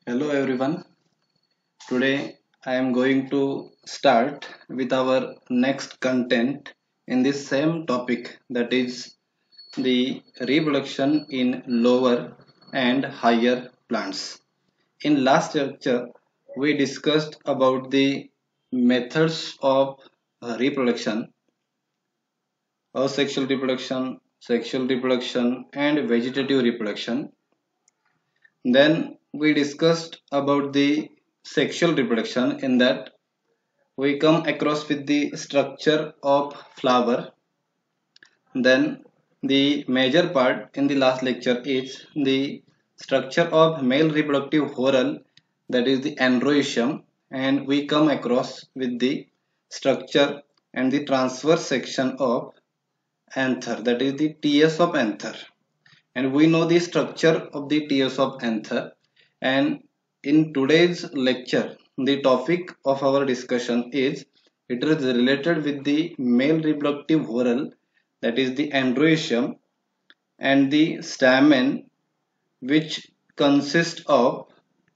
Hello everyone. Today I am going to start with our next content in this same topic, that is the reproduction in lower and higher plants. In last lecture we discussed about the methods of reproduction, asexual reproduction and vegetative reproduction. Then we discussed about the sexual reproduction. In that we come across with the structure of flower. Then the major part in the last lecture is the structure of male reproductive whorl, that is the androecium, and we come across with the structure and the transverse section of anther, that is the TS of anther. And we know the structure of the TS of anther. And in today's lecture, the topic of our discussion is it is related with the male reproductive whorl, that is the androecium, and the stamen, which consists of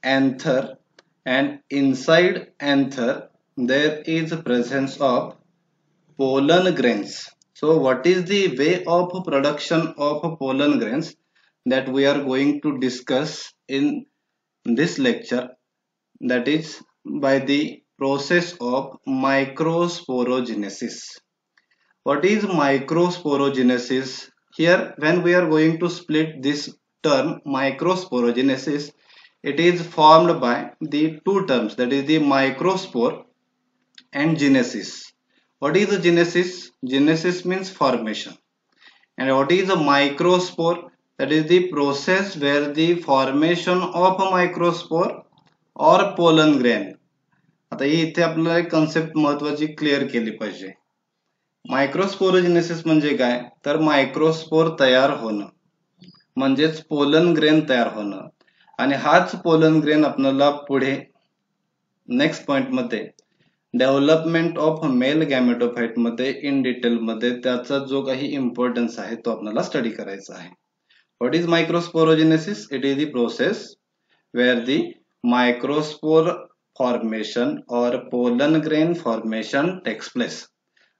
anther, and inside anther there is presence of pollen grains. So what is the way of production of pollen grains that we are going to discuss in this lecture, that is by the process of microsporogenesis. What is microsporogenesis? Here when we are going to split this term microsporogenesis, it is formed by the two terms, that is the microspore and genesis. What is the genesis? Genesis means formation. And what is a microspore? That is the process where the formation of a microspore or pollen grain. आता ही इथे आपल्याला एक concept महत्वाची clear केली पाहिजे. मायक्रोस्पोरोजेनेसिस म्हणजे काय, तर मायक्रोस्पोर तयार होणं म्हणजेच पोलन ग्रेन तयार होणं. आणि हाच पोलन ग्रेन आपल्याला पुढे नेक्स्ट पॉइंट मध्ये डेव्हलपमेंट ऑफ मेल गॅमेटोफाइट मध्ये इन डिटेल मध्ये त्याचा जो काही इम्पॉर्टन्स आहे तो आपल्याला स्टडी करायचा आहे. What is microsporogenesis? It is the process where the microspore formation or pollen grain formation takes place.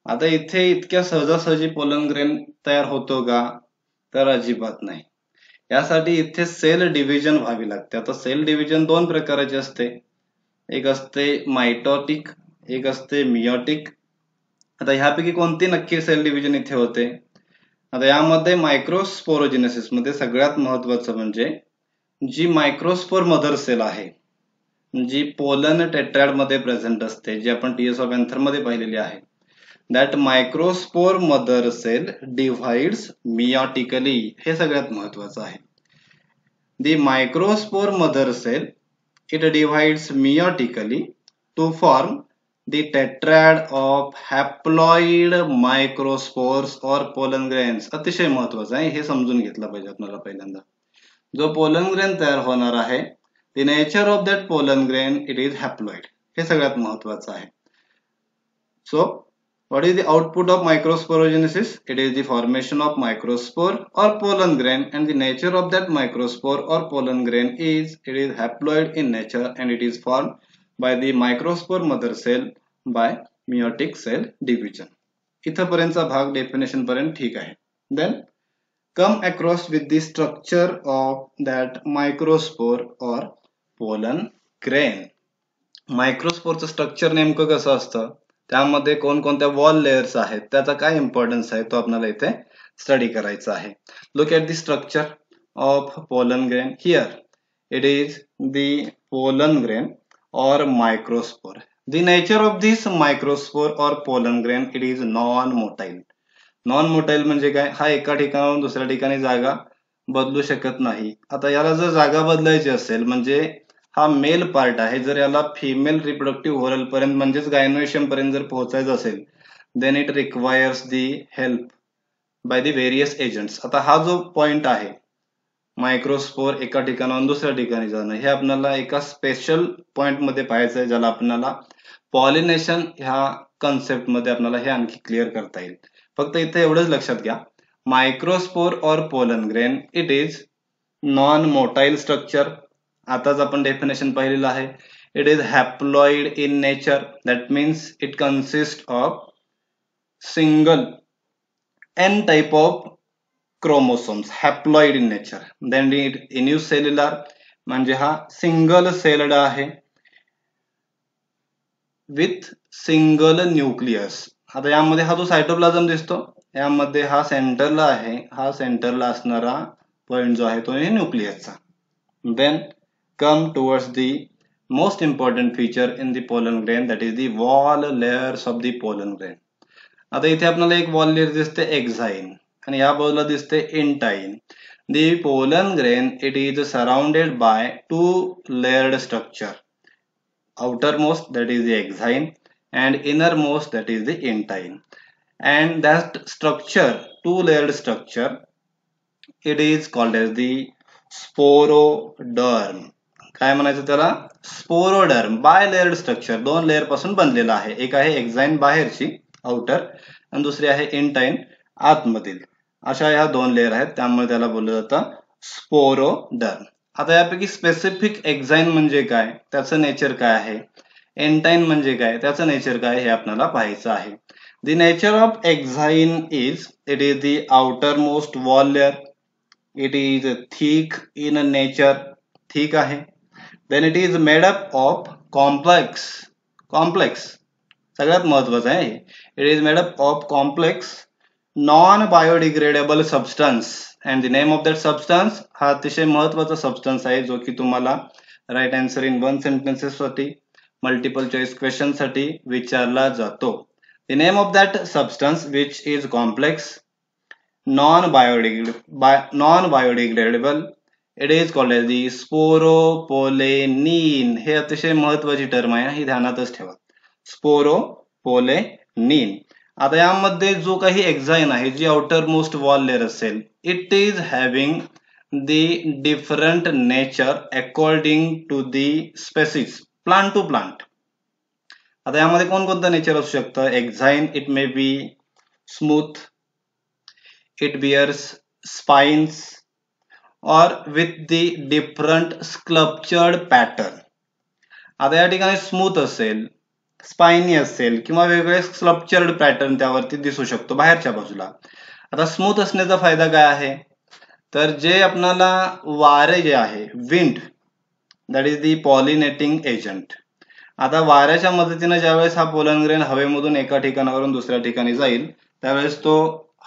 आता इथे इतक्या सहजासहजी पोलन ग्रेन तयार होतो का, तर अजिबात नाही. यासाठी इथे सेल डिव्हिजन व्हावी लागते. आता सेल डिव्हिजन दोन प्रकारचे असते, एक असते मायटोटिक, एक असते मियोटिक. आता ह्यापैकी कोणती नक्की सेल डिव्हिजन इथे होते? आता यामध्ये मायक्रोस्पोरोजेनेसिस मध्ये सगळ्यात महत्वाचं म्हणजे जी मायक्रोस्पोर मदर सेल आहे, जी पोलन टेट्रॅड मध्ये प्रेझेंट असते, जी आपण टीएस ऑफ एंथर मध्ये पाहिलेली आहे, that microspore mother cell divides meiotically. हे सगळ्यात महत्वाचं आहे. The microspore mother cell it divides meiotically to form the tetrad of haploid microspores or pollen grains. अतिशय महत्वाचं आहे, हे समजून घेतलं पाहिजे आपल्याला. पहिल्यांदा जो पोलन ग्रेन तयार होणार आहे, the nature of that pollen grain, it is haploid. हे सगळ्यात महत्वाचं आहे. So what is the output of microsporogenesis? It is the formation of microspore or pollen grain, and the nature of that microspore or pollen grain is it is haploid in nature and it is formed by the microspore mother cell by meiotic cell division. इथपर्यंतचा भाग definition पर्यंत ठीक आहे. Then come across with the structure of that microspore or pollen grain. मायक्रोस्पोरचं structure नेमकं कसं असतं, त्यामध्ये कोणकोणत्या वॉल लेयर्स आहेत, त्याचा काय इम्पॉर्टन्स आहे तो आपल्याला इथे स्टडी करायचा आहे. Look at the structure of pollen grain. Here it is the pollen grain or microspore. The nature of this microspore or pollen grain, it is non motile. Non motile म्हणजे काय, हा एका ठिकाणाहून दुसऱ्या ठिकाणी जागा बदलू शकत नाही. आता याला जर जागा बदलायची असेल, म्हणजे हा मेल पार्ट आहे, जर याला फिमेल रिप्रोडक्टिव्ह व्होरल पर्यंत म्हणजेच गायनोशियम पर्यंत जर पोहोचायचं असेल, then it requires the help by the various agents. आता हा जो पॉइंट आहे, मायक्रोस्पोर एका ठिकाणाहून दुसऱ्या ठिकाणी जाणं, हे आपल्याला एका स्पेशल पॉइंट मध्ये पाहायचं आहे, ज्याला आपल्याला पॉलिनेशन ह्या कन्सेप्ट मध्ये आपल्याला हे आणखी क्लिअर करता येईल. फक्त इथे एवढंच लक्षात घ्या, microspore or pollen grain it is non motile structure आताच आपण डेफिनेशन पाहिलेलं आहे. It is haploid in nature, that means it consist of single n type of chromosomes, haploid in nature. Then it unicellular म्हणजे हा single celled आहे with single nucleus. आता यामध्ये हा जो सायटोप्लाझम दिसतो यामध्ये हा सेंटरला आहे, हा सेंटरला असणारा पॉइंट जो आहे तो न्यूक्लियसचा. Then come towards the most important feature in the pollen grain, that is the wall layers of the pollen grain. आता इथे आपल्याला एक वॉल लेयर दिसते एक्झाइन आणि या बाजूला दिसते intine. The pollen grain, it is surrounded by two layered structure. Outermost, that is the exine, and innermost, that is the intine. And that structure, two layered structure, it is called as the sporoderm. काय म्हणायचं त्याला? स्पोरोडर्म. Bye layered structure, दोन layer पासून बनलेला आहे. एक आहे एक्झाइन बाहेरची आउटर आणि दुसरी आहे इंटाइन आतमधील. अशा ह्या दोन लेअर आहेत, त्यामुळे त्याला बोललं जातं स्पोरोडर्म. आता यापैकी स्पेसिफिक एक्झाइन म्हणजे काय, त्याचं नेचर काय आहे, एंटाइन म्हणजे काय, त्याचं नेचर काय, हे आपल्याला पाहायचं आहे. The nature of exine is, it is the outermost wall layer. It is thick in nature, thick आहे. Then it is made up of complex सगळ्यात महत्वाचं आहे. It is made up of complex non-biodegradable substance, and the name of that substance हा अतिशय महत्वाचा substance आहे जो की तुम्हाला राईट आन्सर इन 1 सेंटेन्सेस साठी, मल्टिपल चॉइस क्वेश्चन साठी विचारला जातो. The name of that substance which is complex, non-biodegradable, it is called as the sporopollenin. हे अतिशय महत्वाची टर्म आहे, ही ध्यानातच ठेवा. स्पोरोपोलेनिन. आता यामध्ये जो काही एक्झाइन आहे, जी आउटर मोस्ट वॉल लेअर असेल, it is having the different nature according to the species, plant to plant. आता यामध्ये कोणकोणतं नेचर असू शकतं? Exine, it may be smooth, it bears spines or with the different sculptured pattern. आता या ठिकाणी smooth असेल, स्पाइनी असेल किंवा वेगवेगळे स्कल्पचर्ड पॅटर्न त्यावरती दिसू शकतो बाहेरच्या बाजूला. आता स्मूथ असण्याचा फायदा काय आहे, तर जे आपल्याला वारे जे आहे, wind, that is the pollinating agent. आता वाऱ्याच्या मदतीने ज्यावेळेस हा पोलन ग्रेन हवेमधून एका ठिकाणावरून दुसऱ्या ठिकाणी जाईल त्यावेळेस तो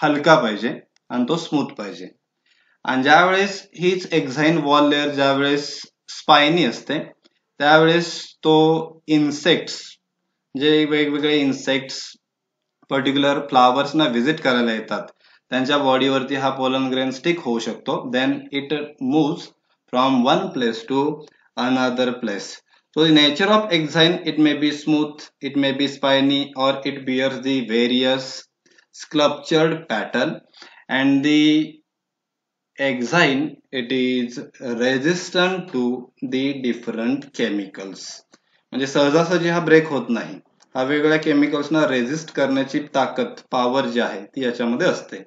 हलका पाहिजे आणि तो स्मूथ पाहिजे. आणि ज्यावेळेस हीच एक्झाइन वॉल लेअर ज्यावेळेस स्पाइनी असते त्यावेळेस तो इन्सेक्ट्स, जे वेगवेगळे इन्सेक्ट्स पर्टिक्युलर फ्लावर्सना व्हिजिट करायला येतात त्यांच्या बॉडीवरती हा पोलन ग्रेन स्टिक होऊ शकतो. Then it moves from one place to another place. So the nature of exine, it may be smooth, it may be spiny, or it bears the various sculptured pattern. And the exine, it is resistant to the different chemicals. म्हणजे सहजासहजी हा break होत नाही, हा वेगवेगळ्या केमिकल्सना resist करण्याची ताकद, power जी आहे ती याच्यामध्ये असते.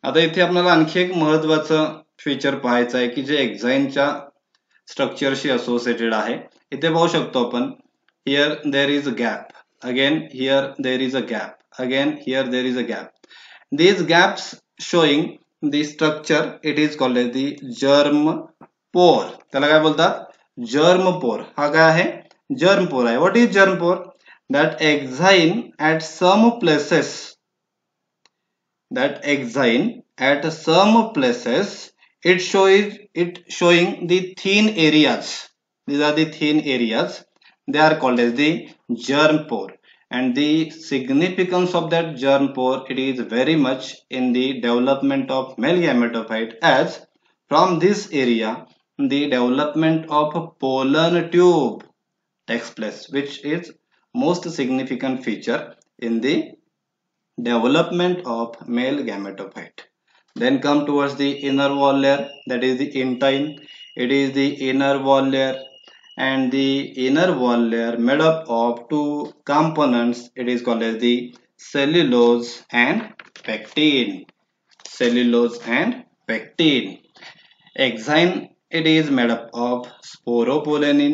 आता इथे आपल्याला आणखी एक महत्वाचं फीचर पाहायचं आहे की जे एक्झाइनच्या स्ट्रक्चरशी असोसिएटेड आहे. इथे पाहू शकतो आपण, here there is a gap, again here there is a gap, again here there is a gap. These gaps showing the structure, it is called as the germ pore. त्याला काय बोलतात? Germ pore. हा काय आहे? Germ pore आहे. What is germ pore? That exine at some places, that exine at some places it showing the thin areas. These are the thin areas, they are called as the germ pore. And the significance of that germ pore, it is very much in the development of male gametophyte, as from this area the development of pollen tube takes place, which is most significant feature in the development of male gametophyte. Then come towards the inner wall layer, that is the intine. It is the inner wall layer, and the inner wall layer made up of two components. It is called as the cellulose and pectin. Cellulose and pectin. Exine it is made up of sporopollenin.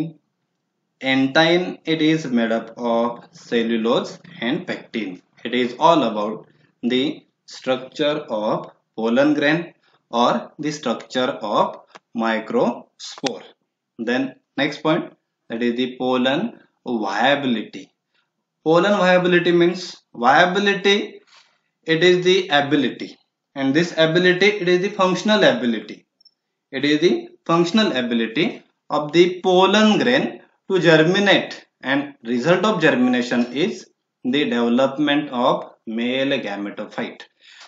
Entine, it is made up of cellulose and pectin. It is all about the structure of pollen grain or the structure of microspore. Then next point, that is the pollen viability. Pollen viability means viability, it is the ability, and this ability, it is the functional ability. It is the functional ability of the pollen grain to germinate, and result of germination is the development of male gametophyte.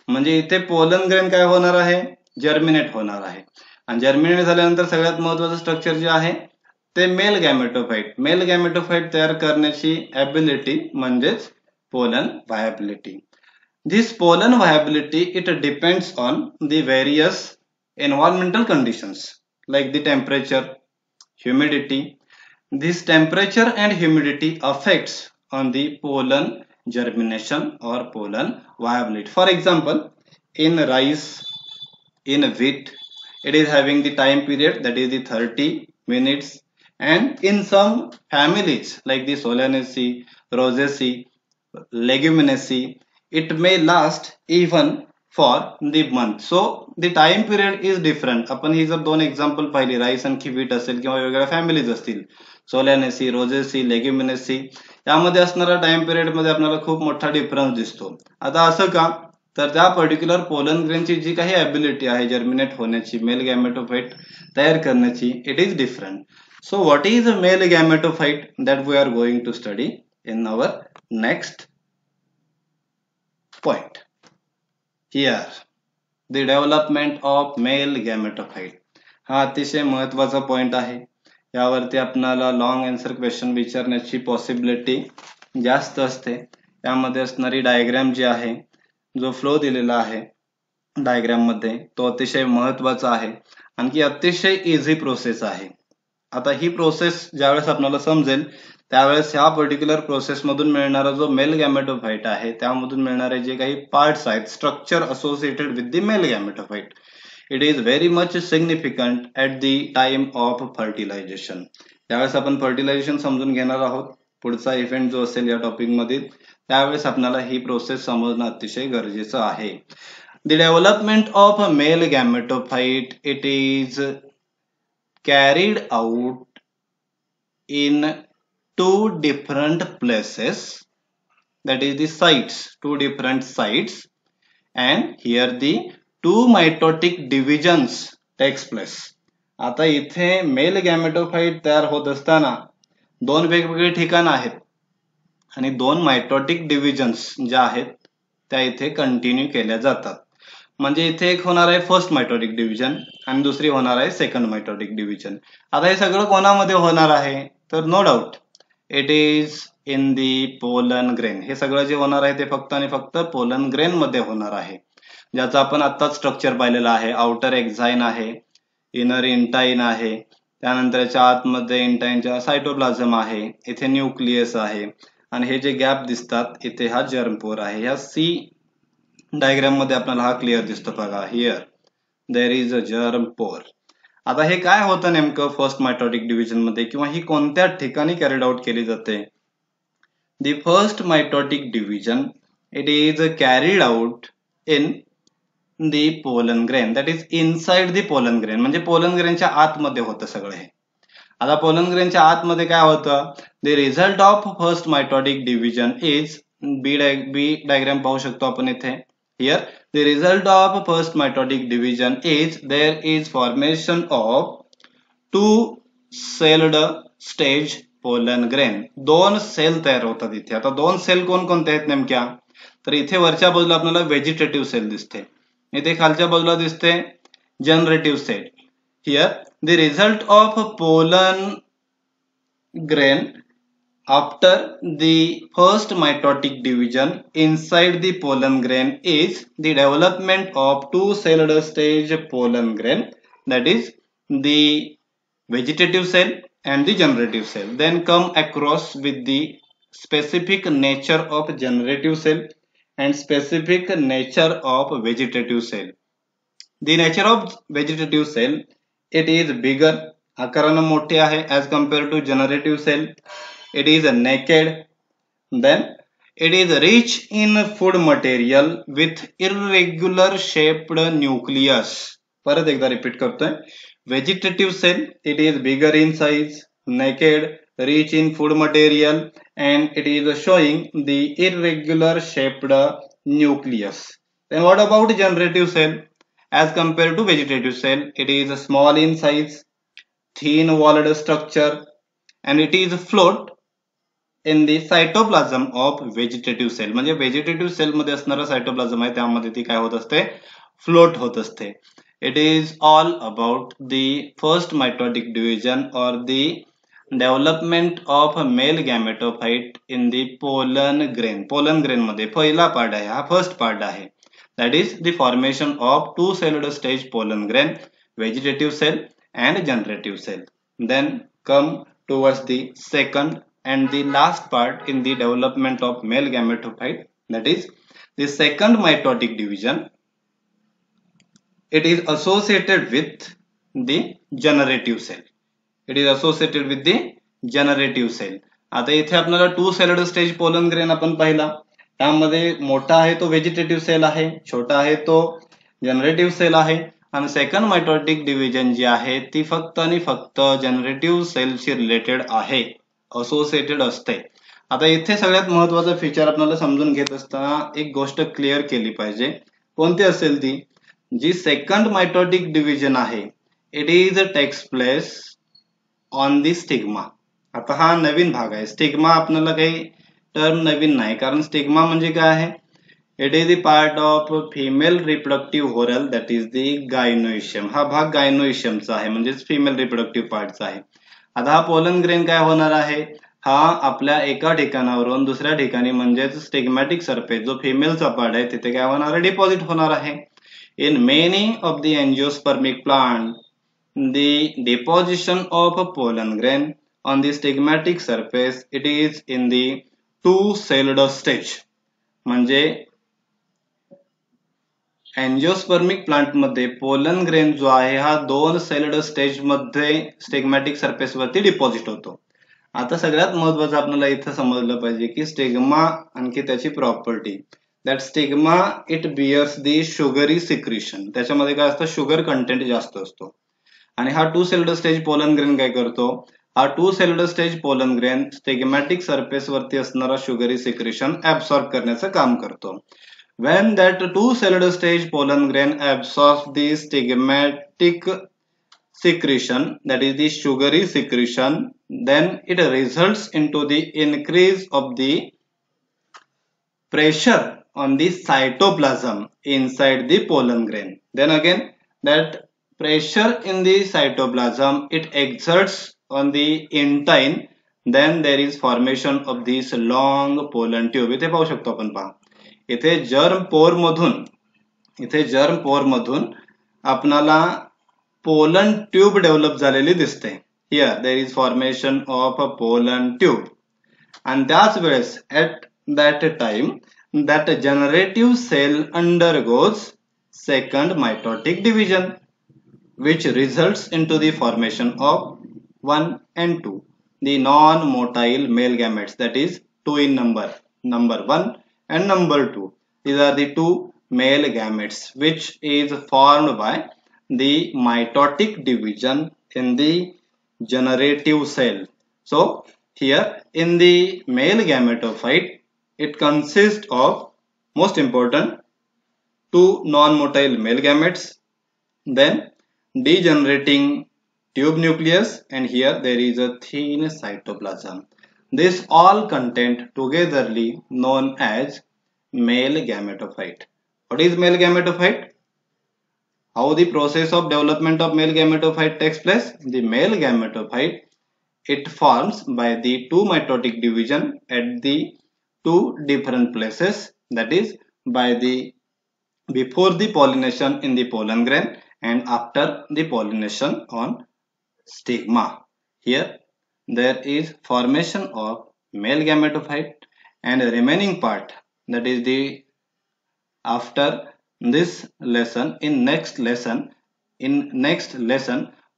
म्हणजे इथे pollen grain काय होणार आहे, germinate होणार आहे, आणि germinate झाल्यानंतर सगळ्यात महत्त्वाचं स्ट्रक्चर जे आहे ते मेल गॅमेटोफाइट. मेल गॅमेटोफाइट तयार करण्याची ॲबिलिटी म्हणजेच pollen व्हायबिलिटी. This pollen viability, it depends on the various environmental conditions like the temperature, humidity. This temperature and humidity affects on the pollen germination or pollen viability. For example, in rice, in wheat, it is having the time period that is the 30 minutes, and in some families like the Solanaceae, Rosaceae, Leguminosae, it may last even for the month. So the time period is different. आपण ही जर दोन example पाहिली, rice आणखी wheat असेल किंवा वेगवेगळ्या families असतील, सोलॅनेसी, Rosaceae, leguminosae, यामध्ये असणारा टाइम पिरियड मध्ये आपल्याला खूप मोठा डिफरन्स दिसतो. आता असं का, तर त्या पर्टिक्युलर पोलन ग्रेनची जी काही ॲबिलिटी आहे जर्मिनेट होण्याची, मेल गॅमेटोफाइट तयार करण्याची, it is different. So what is a male gametophyte that we are going to study in our next point. Here the development of male gametophyte. हा अतिशय महत्वाचा point आहे. यावरती आपल्याला लॉंग आन्सर क्वेश्चन विचारण्याची पॉसिबिलिटी जास्त असते. यामध्ये असणारी डायग्राम जी आहे, जो फ्लो दिलेला आहे डायग्राम मध्ये, तो अतिशय महत्वाचा आहे. आणखी अतिशय इझी प्रोसेस आहे. आता ही प्रोसेस ज्यावेळेस आपल्याला समजेल त्यावेळेस ह्या पर्टिक्युलर प्रोसेस मधून मिळणारा जो मेल गॅमेटोफाइट आहे, त्यामधून मिळणारे जे काही पार्ट्स आहेत, structure associated with the male gametophyte, it is very much significant at the time of fertilisation. त्यावेळेस आपण फर्टिलायझेशन समजून घेणार आहोत. पुढचा इव्हेंट जो असेल या टॉपिक मध्ये, त्यावेळेस आपल्याला ही प्रोसेस समजणं अतिशय गरजेचं आहे. The development of male gametophyte, it is carried out in two different places, that is the sites, two different sites, and here the two mitotic divisions takes place. आता इथे मेल गॅमेटोफाइट तयार होत असताना दोन वेगवेगळे ठिकाण आहेत आणि दोन मायटोटिक डिव्हिजन्स ज्या आहेत त्या इथे कंटिन्यू केल्या जातात. म्हणजे इथे एक होणार आहे फर्स्ट मायटोटिक डिव्हिजन आणि दुसरी होणार आहे सेकंड मायटोटिक डिव्हिजन. आता हे सगळं कोणामध्ये होणार आहे, तर no doubt it is in the pollen grain. हे सगळं जे होणार आहे ते फक्त आणि फक्त पोलन ग्रेन मध्ये होणार आहे, ज्याचं आपण आत्ताच स्ट्रक्चर पाहिलेलं आहे. आउटर एक्झाइन आहे, इनर इंटाइन आहे, त्यानंतर याच्या आतमध्ये इंटाइनच्या सायटोप्लाझम आहे, इथे न्यूक्लियस आहे, आणि हे जे गॅप दिसतात इथे हा जर्मपोर आहे. ह्या सी डायग्राम मध्ये आपल्याला हा क्लिअर दिसतो बघा, here there is a germ pore. आता हे काय होतं नेमकं फर्स्ट मायटोटिक डिव्हिजन मध्ये, किंवा ही कोणत्या ठिकाणी कॅरीड आउट केली जाते? The first mitotic division, it is carried out in the pollen grain, that is inside the pollen grain. म्हणजे पोलन ग्रेनच्या आतमध्ये होतं सगळं हे. आता पोलन ग्रेनच्या आतमध्ये काय होतं, the result of first mitotic division is, B diagram पाहू शकतो आपण इथे. Here the result of first mitotic division is there is formation of two celled stage pollen grain. दोन सेल तयार होतात इथे. आता दोन सेल कोणकोणते आहेत नेमक्या, तर इथे वरच्या बाजूला आपल्याला व्हेजिटेटिव्ह सेल दिसते, इथे खालच्या बाजूला दिसते generative cell. Here the result of pollen grain after the first mitotic division inside the pollen grain is the development of two-celled stage pollen grain, that is the vegetative cell and the generative cell. Then come across with the specific nature of generative cell and specific nature of vegetative cell. The nature of vegetative cell it is bigger, आकारानं मोठे आहे as compared to generative cell. It is naked, then it is rich in food material with irregular shaped nucleus. परत एकदा repeat करतोय. Vegetative cell, it is bigger in size, naked, rich in food material, and it is showing the irregular shaped nucleus. Then what about generative cell? As compared to vegetative cell, it is small in size, thin walled structure, and it is float in the cytoplasm of vegetative cell. म्हणजे vegetative cell मध्ये असणारा cytoplasm आहे त्यामध्ये ती काय होत असते, float होत असते. It is all about the first mitotic division or the development of male gametophyte in the pollen grain. pollen grain मध्ये पहिला पार्ट आहे हा, फर्स्ट पार्ट आहे. That is the formation of two-celled stage pollen grain, vegetative cell and generative cell. Then come towards the second and the last part in the development of male gametophyte, that is the second mitotic division. It is associated with the generative cell. It is associated with the generative cell. आता इथे आपल्याला to celled stage pollen grain आपण पाहिला, त्यामध्ये मोठा आहे तो vegetative cell आहे, छोटा आहे तो जनरेटिव्ह सेल आहे, आणि सेकंड मायटोटिक डिव्हिजन जी आहे ती फक्त आणि फक्त जनरेटिव्ह सेलशी रिलेटेड आहे, असोसिएटेड असते. आता इथे सगळ्यात महत्वाचं फीचर आपल्याला समजून घेत असताना एक गोष्ट क्लिअर केली पाहिजे. कोणती असेल ती, जी सेकंड मायटोटिक डिव्हिजन आहे, it is takes place on the stigma. आता हा नवीन भाग आहे, स्टिग्मा आपल्याला काही टर्म नवीन नाही, कारण स्टिग्मा म्हणजे काय आहे, it is the part of female reproductive whorl, that is the gynoecium. हा भाग गायनोइशियमचा आहे, म्हणजे फिमेल रिप्रोडक्टिव्ह पार्टचा आहे. आता हा पोलन ग्रेन काय होणार आहे, हा आपल्या एका ठिकाणावरून दुसऱ्या ठिकाणी म्हणजेच स्टिग्मॅटिक सरफेस जो फिमेलचा पार्ट आहे तिथे काय होणार आहे, डिपॉझिट होणार आहे. In many of the angiospermic plant the deposition of a pollen grain on the stigmatic surface, it is in the two-celled stage. म्हणजे एंजियोस्पर्मिक प्लांट मध्ये पोलन ग्रेन जो आहे हा दोन सेल्ड स्टेज मध्ये स्टिग्मॅटिक सरफेस वरती डिपॉझिट होतो. आता सगळ्यात महत्वाचं आपल्याला इथं समजलं पाहिजे की स्टिग्मा आणखी त्याची property, that stigma it bears the sugary secretion. त्याच्यामध्ये काय असतं, शुगर कंटेंट जास्त असतो. आणि हा two celled stage pollen grain काय करतो, हा two celled stage pollen grain stigmatic surface वरती असणारा शुगरी सिक्रेशन ऍब्सॉर्ब करण्याचं काम करतो. When that two-celled stage pollen grain absorbs the stigmatic secretion, that is the sugary secretion, then it results into the increase of the pressure on the cytoplasm inside the pollen grain. Then again, that pressure in the cytoplasm, it exerts on the intine, then there is formation of this long pollen tube. इथे पाहू शकतो आपण, पहा इथे germ पोर मधून आपणाला pollen tube develop झालेली दिसते. Here there is formation of a pollen tube. आणि त्याच वेळेस at that time that generative cell undergoes second mitotic division which results into the formation of 1 and 2, the non-motile male gametes, that is 2 in number 1 and number 2. These are the two male gametes which is formed by the mitotic division in the generative cell. So here in the male gametophyte, it consists of, most important, two non-motile male gametes, then degenerating tube nucleus, and here there is a thin cytoplasm. This all content togetherly known as male gametophyte. What is male gametophyte? How the process of development of male gametophyte takes place? The male gametophyte, it forms by the two mitotic division at the two different places, that is by the before the pollination in the pollen grain and after the pollination on stigma. Here there is formation of male gametophyte, and the remaining part, that is the after this lesson, in next lesson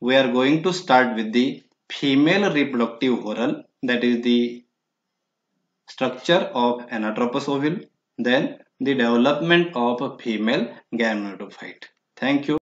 we are going to start with the female reproductive whorl, that is the structure of anatropous ovule, then the development of a female gametophyte. Thank you.